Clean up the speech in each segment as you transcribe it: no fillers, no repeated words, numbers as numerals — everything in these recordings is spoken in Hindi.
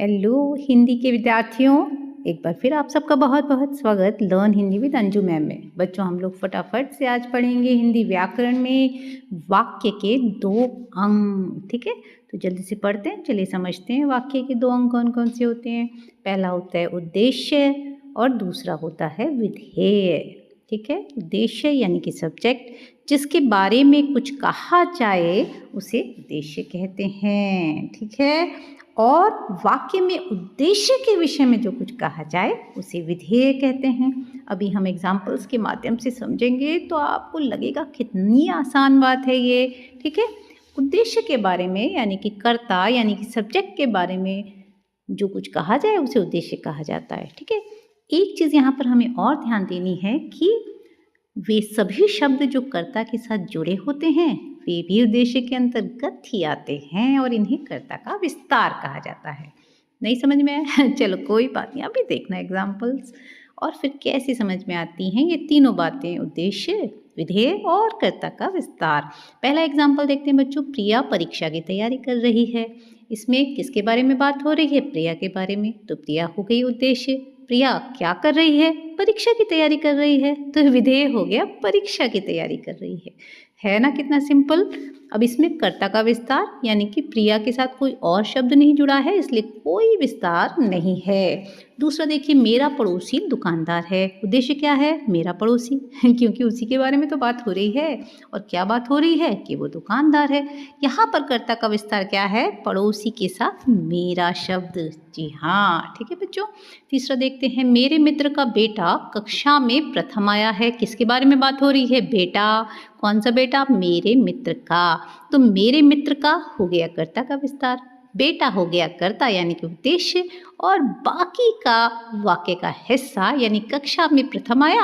हेलो हिंदी के विद्यार्थियों, एक बार फिर आप सबका बहुत बहुत स्वागत learn Hindi with Anju ma'am में। बच्चों, हम लोग फटाफट से आज पढ़ेंगे हिंदी व्याकरण में वाक्य के 2 अंग। ठीक है, तो जल्दी से पढ़ते हैं। चलिए समझते हैं वाक्य के 2 अंग कौन कौन से होते हैं। पहला होता है उद्देश्य और दूसरा होता है विधेय। ठीक है, उद्देश्य यानी कि सब्जेक्ट, जिसके बारे में कुछ कहा जाए उसे उद्देश्य कहते हैं। ठीक है, और वाक्य में उद्देश्य के विषय में जो कुछ कहा जाए उसे विधेय कहते हैं। अभी हम एग्जाम्पल्स के माध्यम से समझेंगे तो आपको लगेगा कितनी आसान बात है ये। ठीक है, उद्देश्य के बारे में यानी कि कर्ता यानी कि सब्जेक्ट के बारे में जो कुछ कहा जाए उसे उद्देश्य कहा जाता है। ठीक है, एक चीज़ यहाँ पर हमें और ध्यान देनी है कि वे सभी शब्द जो कर्ता के साथ जुड़े होते हैं वे भी उद्देश्य के अंतर्गत ही आते हैं और इन्हें कर्ता का विस्तार कहा जाता है। नहीं समझ में आया? चलो कोई बात नहीं, अभी देखना एग्जाम्पल्स और फिर कैसे समझ में आती हैं ये तीनों बातें, उद्देश्य, विधेय और कर्ता का विस्तार। पहला एग्जाम्पल देखते हैं बच्चों। प्रिया परीक्षा की तैयारी कर रही है। इसमें किसके बारे में बात हो रही है? प्रिया के बारे में। तो प्रिया हो गई उद्देश्य। प्रिया क्या कर रही है? परीक्षा की तैयारी कर रही है। तो विधेय हो गया परीक्षा की तैयारी कर रही है ना? कितना सिंपल। अब इसमें कर्ता का विस्तार यानी कि प्रिया के साथ कोई और शब्द नहीं जुड़ा है, इसलिए कोई विस्तार नहीं है। दूसरा देखिए, मेरा पड़ोसी दुकानदार है। उद्देश्य क्या है? मेरा पड़ोसी क्योंकि उसी के बारे में तो बात हो रही है। और क्या बात हो रही है? कि वो दुकानदार है। यहाँ पर कर्ता का विस्तार क्या है? पड़ोसी के साथ मेरा शब्द। जी हाँ, ठीक है बच्चों। तीसरा देखते हैं, मेरे मित्र का बेटा कक्षा में प्रथम आया है। किसके बारे में बात हो रही है? बेटा। कौन सा बेटा? मेरे मित्र का। तो मेरे मित्र का हो गया कर्ता का विस्तार, बेटा हो गया कर्ता यानी कि उद्देश्य, और बाकी का वाक्य का हिस्सा यानी कक्षा में प्रथम आया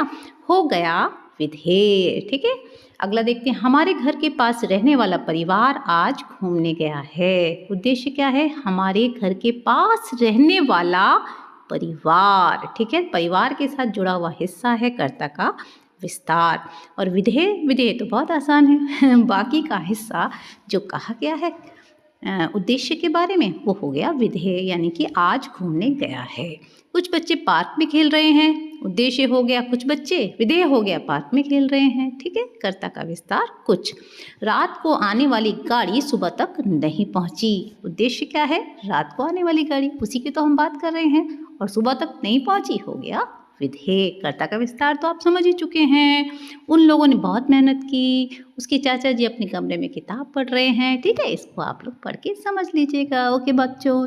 हो गया विधेय। ठीक है, अगला देखते हैं, हमारे घर के पास रहने वाला परिवार आज घूमने गया है। उद्देश्य क्या है? हमारे घर के पास रहने वाला परिवार। ठीक है, परिवार के साथ जुड़ा हुआ हिस्सा है कर्ता का विस्तार। और विधेय, विधेय तो बहुत आसान है बाकी का हिस्सा जो कहा गया है उद्देश्य के बारे में वो हो गया विधेय यानी कि आज घूमने गया है। कुछ बच्चे पार्क में खेल रहे हैं, उद्देश्य हो गया कुछ बच्चे, विधेय हो गया पार्क में खेल रहे हैं। ठीक है, कर्ता का विस्तार कुछ। रात को आने वाली गाड़ी सुबह तक नहीं पहुंची। उद्देश्य क्या है? रात को आने वाली गाड़ी, उसी की तो हम बात कर रहे हैं, और सुबह तक नहीं पहुंची हो गया विधेय। कर्ता का विस्तार तो आप समझ ही चुके हैं। उन लोगों ने बहुत मेहनत की। उसके चाचा जी अपने कमरे में किताब पढ़ रहे हैं। ठीक है, इसको आप लोग पढ़ के समझ लीजिएगा। ओके बच्चों।